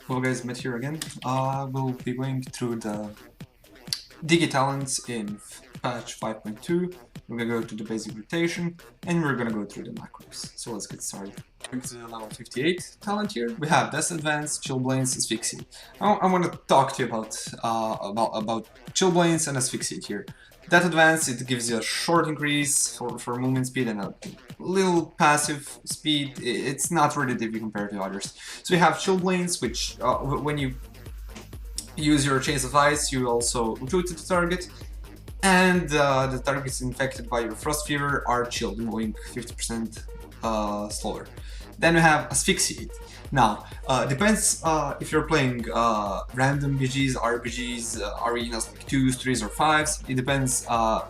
Hello guys, Matt here again. We'll be going through the DK talents in patch 5.2. We're gonna go to the basic rotation and we're gonna go through the macros. So let's get started. Going to the level 58 talent here, we have Death Advance, Chillblains, Asphyxiate. I want to talk to you about Chillblains and Asphyxiate here. That advance, it gives you a short increase for movement speed and a little passive speed. It's not really difficult compared to others. So you have Chillblains, which when you use your Chains of Ice, you also recruit the target, and the targets infected by your Frost Fever are chilled, moving 50% slower. Then we have Asphyxiate. Now, depends if you're playing random BGs, RPGs, arenas like 2s, 3s, or 5s. It depends, are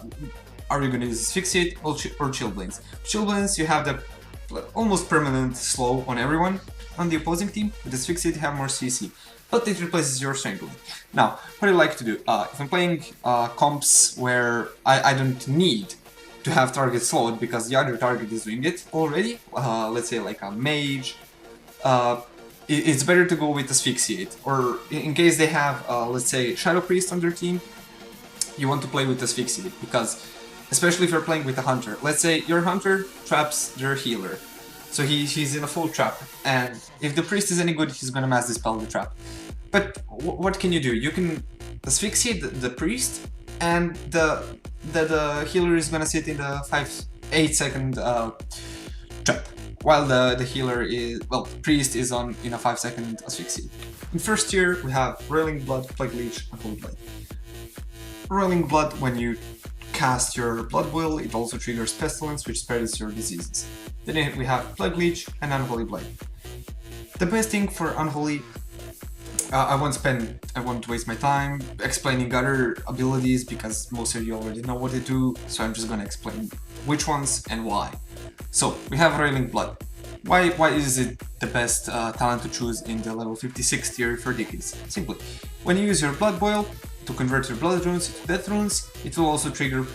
you going to use Asphyxiate or Chillblains? Chillblains, you have the almost permanent slow on everyone on the opposing team. With Asphyxiate, you have more CC, but it replaces your Strangulate. Now, what I like to do, if I'm playing comps where I don't need to have target slowed because the other target is doing it already, let's say like a mage, it's better to go with Asphyxiate. Or in case they have, let's say, Shadow Priest on their team, you want to play with Asphyxiate, because especially if you're playing with a hunter. Let's say your hunter traps their healer, so he's in a full trap, and if the priest is any good, he's gonna mass dispel the trap. But what can you do? You can Asphyxiate the priest, and the healer is gonna sit in the 8 second trap, while the healer is, well, the priest is in a 5 second Asphyxiate. In first tier, we have Roiling Blood, Plague Leech, and Holy Blade. Roiling Blood, when you cast your Blood Boil, it also triggers Pestilence, which spreads your diseases. Then we have Plague Leech and Unholy Blade. The best thing for Unholy, I won't waste my time explaining other abilities because most of you already know what they do, so I'm just gonna explain which ones and why. So, we have Roiling Blood. Why is it the best talent to choose in the level 56 tier for DKs? Simply, when you use your Blood Boil to convert your Blood Runes into Death Runes, it will also trigger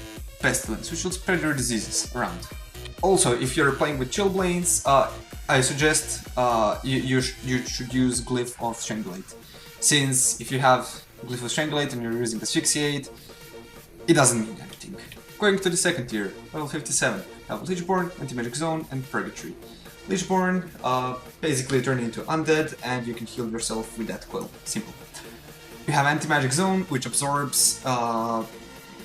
Pestilence, which will spread your diseases around. Also, if you're playing with Chillblains, I suggest you should use Glyph of Strangulate. Since if you have Glyph of Strangulate and you're using Asphyxiate, it doesn't mean anything. Going to the second tier, level 57, have Lichborn, Anti-Magic Zone, and Purgatory. Lichborn basically turn into undead, and you can heal yourself with that quill. Simple. You have Anti-Magic Zone, which absorbs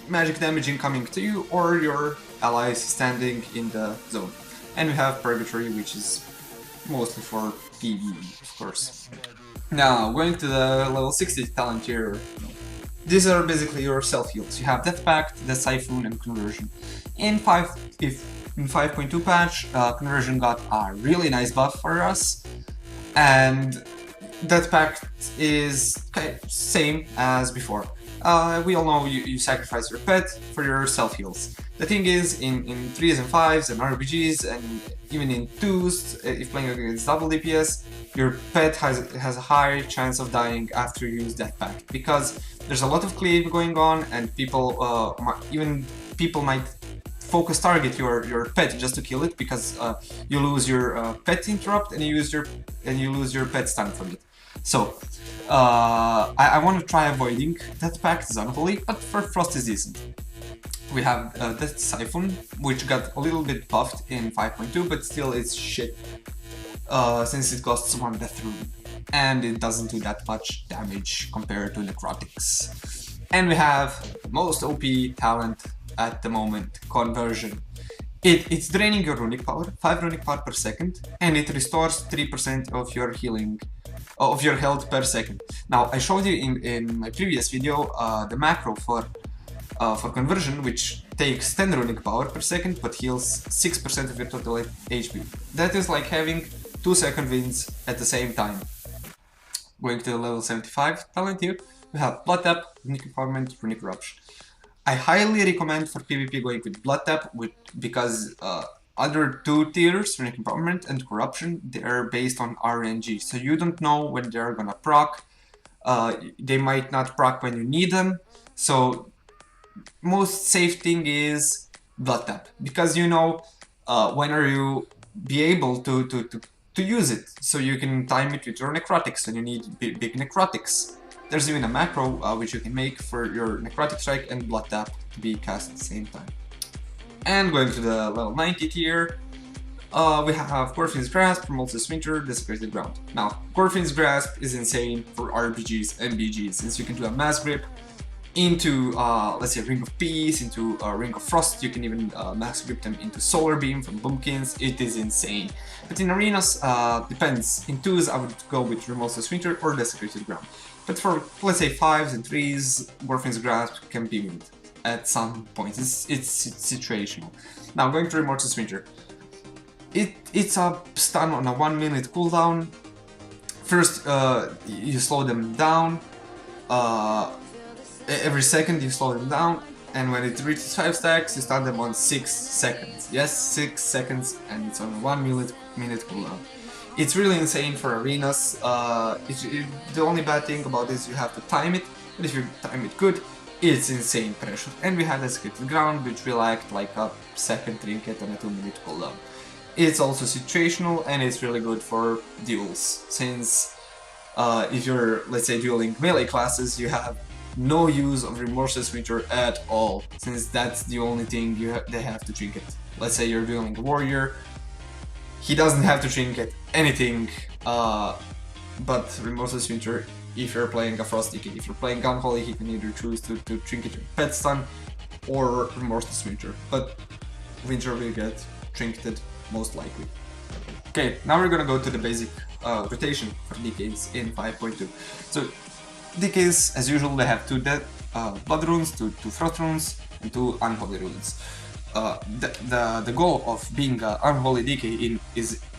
magic damage incoming to you or your allies standing in the zone. And we have Purgatory, which is mostly for PvE, of course. Now, going to the level 60 talent tier, these are basically your self-heals. You have Death Pact, Death Siphon, and Conversion. In 5.2 patch, Conversion got a really nice buff for us, and Death Pact is same as before. We all know you sacrifice your pet for your self-heals. The thing is, in 3s and 5s and RPGs, and even in 2s, if playing against double DPS, your pet has a high chance of dying after you use Death Pact, because there's a lot of cleave going on, and people might focus target your pet just to kill it, because you lose your pet interrupt and you lose your pet stun from it. So I want to try avoiding Death Pact, is Unholy, but for Frost is decent. We have Death Siphon, which got a little bit buffed in 5.2, but still it's shit, since it costs 1 Death Rune, and it doesn't do that much damage compared to Necrotics. And we have most OP talent at the moment, Conversion. It's draining your runic power, 5 runic power per second, and it restores 3% of your healing, of your health per second. Now, I showed you in my previous video the macro for Conversion, which takes 10 runic power per second but heals 6% of your total HP. That is like having 2 second wins at the same time. Going to the level 75 talent here, we have Blood Tap, Runic Empowerment, Runic Corruption. I highly recommend for PvP going with Blood Tap, because other 2 tiers, Runic Empowerment and Corruption, they are based on RNG, so you don't know when they're gonna proc. They might not proc when you need them, so most safe thing is Blood Tap, because you know when are you be able to to use it, so you can time it with your necrotics when you need big necrotics. There's even a macro which you can make for your Necrotic Strike and Blood Tap to be cast at the same time. And going to the level 90 tier, we have Gorfin's Grasp, Remols's Winter, Desecrated Ground. Now, Gorfin's Grasp is insane for RPGs and BGs, since you can do a Mass Grip into, let's say, Ring of Peace, into Ring of Frost. You can even Mass Grip them into Solar Beam from Bumpkins. It is insane. But in arenas, depends. In 2s, I would go with Remols's Winter or Desecrated Ground. But for, let's say, 5s and 3s, Gorfin's Grasp can be good at some point. It's situational. Now, going to Remols's Winter. It's a stun on a 1 minute cooldown. First, you slow them down. Every second you slow them down, and when it reaches 5 stacks, you stun them on 6 seconds. Yes, 6 seconds, and it's on a 1 minute cooldown. It's really insane for arenas. The only bad thing about this, you have to time it, but if you time it good, it's insane pressure. And we have Desecrated Ground, which will act like a second trinket on a 2 minute cooldown. It's also situational, and it's really good for duels, since if you're, let's say, dueling melee classes, you have no use of Remorseless Winter at all, since that's the only thing they have to trinket. Let's say you're dueling a warrior, he doesn't have to trinket anything, but Remorseless Winter, if you're playing a Frost DK, if you're playing Unholy, he can either choose to trinket your pet stun or Remorseless Winter, but Winter will get trinketed most likely. Okay, now we're gonna go to the basic rotation for DKs in 5.2. So DKs, as usual, they have 2 blood runes, 2 frost runes, and 2 unholy runes. The goal of being an unholy DK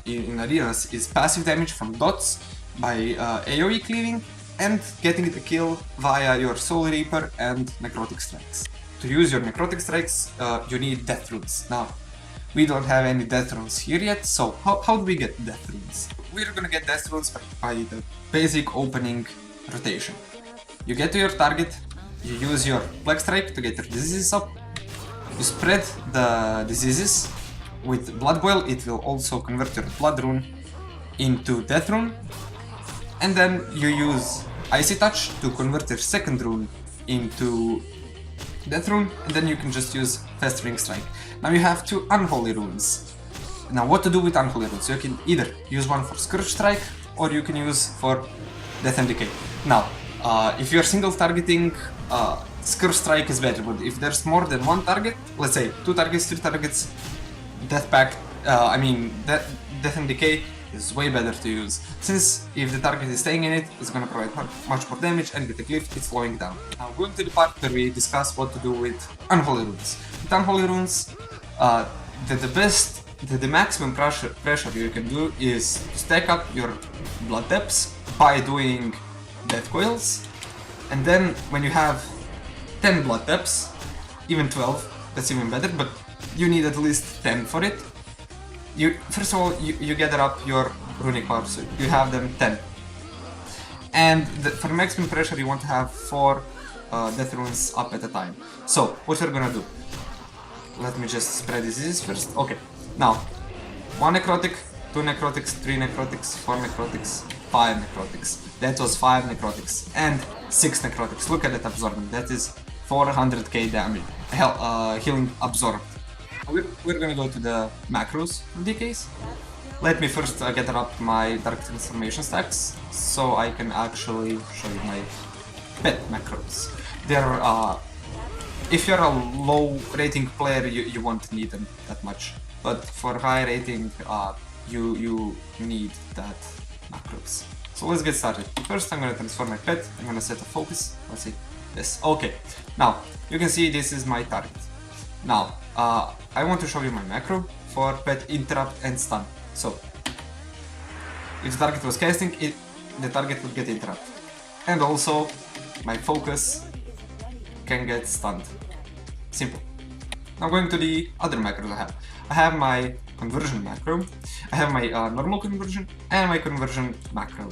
in arenas is passive damage from dots by AoE cleaving and getting the kill via your Soul Reaper and Necrotic Strikes. To use your Necrotic Strikes, you need death runes. Now, we don't have any death runes here yet, so how do we get death runes? We're gonna get death runes by the basic opening rotation. You get to your target, you use your Plague Strike to get your diseases up, you spread the diseases with Blood Boil, it will also convert your Blood Rune into Death Rune, and then you use Icy Touch to convert your second rune into Death Rune, and then you can just use Festering Strike. Now you have 2 Unholy runes. Now what to do with Unholy runes? You can either use one for Scourge Strike, or you can use for Death and Decay. Now, if you're single targeting, Scourge Strike is better, but if there's more than one target, let's say 2 targets, 3 targets, Death and Decay is way better to use, since if the target is staying in it, it's gonna provide much more damage, and with the Glyph, it's slowing down. Now going to the part where we discuss what to do with Unholy runes. With Unholy runes, the maximum pressure you can do is to stack up your Blood Depths by doing Death Coils, and then when you have 10 Blood Depths, even 12, that's even better, but you need at least 10 for it. First of all, you gather up your runic power, so you have them 10. And for maximum pressure, you want to have 4 death runes up at a time. So, what we're gonna do? Let me just spread diseases first. Okay, now, 1 necrotic, 2 necrotics, 3 necrotics, 4 necrotics, 5 necrotics. That was 5 necrotics and 6 necrotics. Look at that absorbent. That is 400k damage, healing absorbed. We're gonna go to the macros for DKs. Let me first gather up my Dark Transformation stacks, so I can actually show you my pet macros. They're, if you're a low rating player, you won't need them that much, but for high rating, you need that macros. So let's get started. First, I'm gonna transform my pet. I'm gonna set a focus. Let's see this. Okay. Now you can see this is my target. Now I want to show you my macro for pet interrupt and stun. So if the target was casting it, the target would get interrupted, and also my focus can get stunned. Simple. Now going to the other macros I have. I have my conversion macro, I have my normal conversion, and my conversion macro,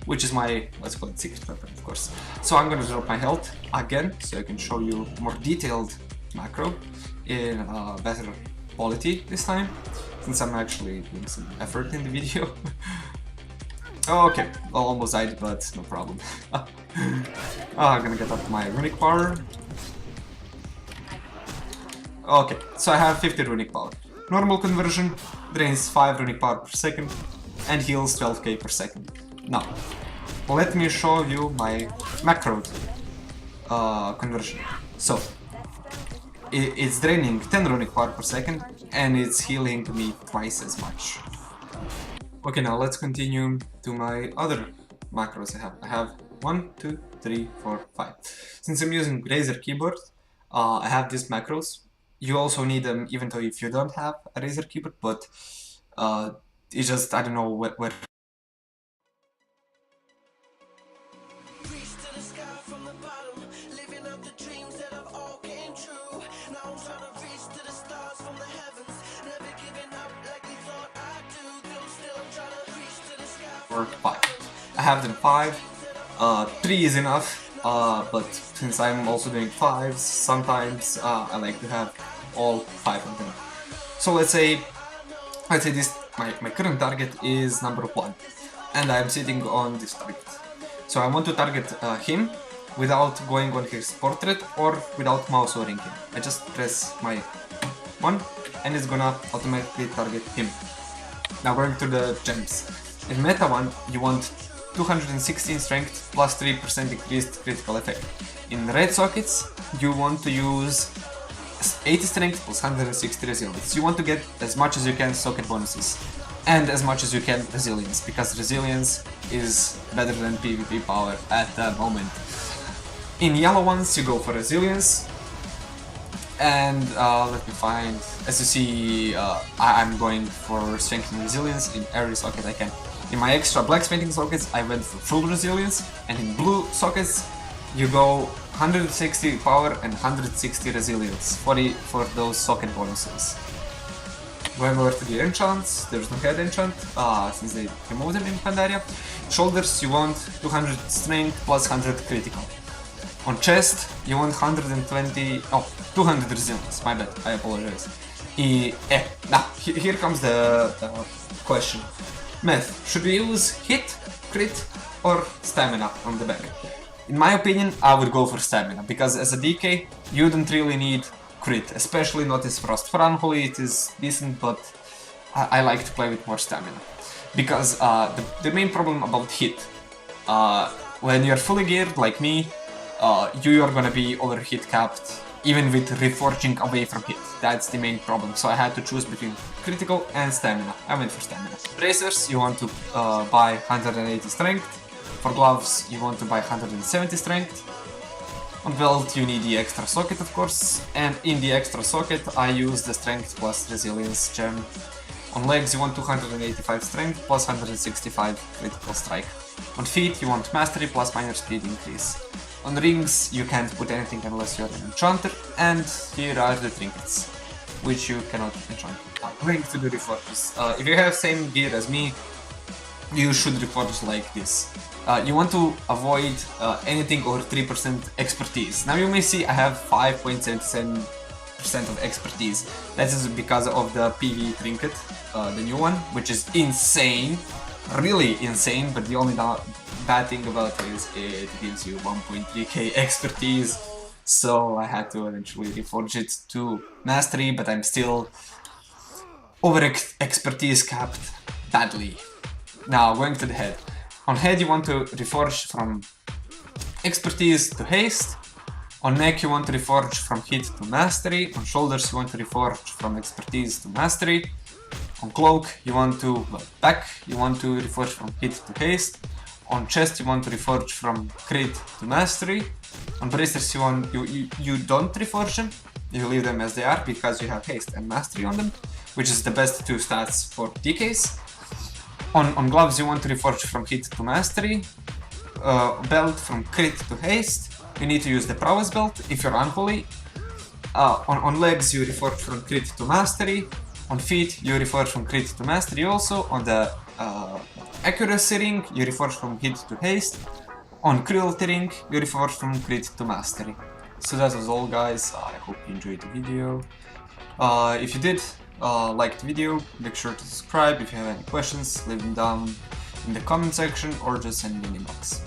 which is my, let's call it secret weapon, of course. So I'm gonna drop my health again, so I can show you more detailed macro in better quality this time. since I'm actually doing some effort in the video. Oh, okay, well, almost died, but no problem. I'm gonna get up my runic power. Okay, so I have 50 runic power. Normal conversion drains 5 runic power per second and heals 12k per second. Now, let me show you my macro conversion. So, it's draining 10 runic power per second and it's healing me twice as much. Okay, now let's continue to my other macros I have 1, 2, 3, 4, 5. Since I'm using Razer keyboard, I have these macros. You also need them even though if you don't have a Razer keyboard, but it's just, I don't know where or 5. I have them 5, 3 is enough, but since I'm also doing 5s, sometimes I like to have all 5 of them. So let's say this, my current target is number 1, and I'm sitting on this target. So I want to target him without going on his portrait or without mouse overing him. I just press my 1 and it's gonna automatically target him. Now going to the gems. In meta 1, you want 216 strength plus 3% increased critical effect. In red sockets, you want to use 80 strength plus 160 resilience. You want to get as much as you can socket bonuses and as much as you can resilience, because resilience is better than PvP power at the moment. In yellow ones, you go for resilience. And let me find, as you see, I'm going for strength and resilience. In every socket I can. In my extra blacksmithing sockets, I went for full resilience, and in blue sockets, you go 160 power and 160 resilience for those socket bonuses. Going over to the enchants, there's no head enchant, since they removed them in Pandaria. Shoulders, you want 200 strength plus 100 critical. On chest, you want 200 resilience, my bad, I apologize. Now, here comes the question. Math, should we use hit, crit, or stamina on the back? In my opinion, I would go for stamina, because as a DK, you don't really need crit, especially not as Frost. For Unholy it is decent, but I like to play with more stamina. Because the main problem about hit, when you're fully geared like me, you are gonna be over hit capped, even with reforging away from hit. That's the main problem, so I had to choose between critical and stamina. I went for stamina. Bracers, you want to buy 180 strength. For gloves, you want to buy 170 strength. On belt, you need the extra socket, of course, and in the extra socket, I use the strength plus resilience gem. On legs, you want 285 strength plus 165 critical strike. On feet, you want mastery plus minor speed increase. On rings, you can't put anything unless you're an enchanter, and here are the trinkets, which you cannot enchant. Going to the reforges. If you have same gear as me, you should reforge like this. You want to avoid anything over 3% expertise. Now you may see I have 5.77% of expertise. That is because of the PV trinket, the new one, which is insane, really insane, but the only bad thing about it is it gives you 1.3k expertise, so I had to eventually reforge it to mastery, but I'm still over expertise capped badly. Now going to the head. On head you want to reforge from expertise to haste. On neck you want to reforge from hit to mastery. On shoulders you want to reforge from expertise to mastery. On cloak you want to, back you want to reforge from hit to haste. On chest you want to reforge from crit to mastery. On bracers you don't reforge them, you leave them as they are because you have haste and mastery on them, which is the best two stats for DKs. On gloves you want to reforge from hit to mastery. Belt from crit to haste. You need to use the prowess belt if you're unholy. On legs you reforge from crit to mastery. On feet you reforge from crit to mastery also. On the accuracy ring you reforge from hit to haste. On cruelty ring you reforge from crit to mastery. So that was all, guys. I hope you enjoyed the video. If you did, liked the video, make sure to subscribe. If you have any questions, leave them down in the comment section or just send me an inbox.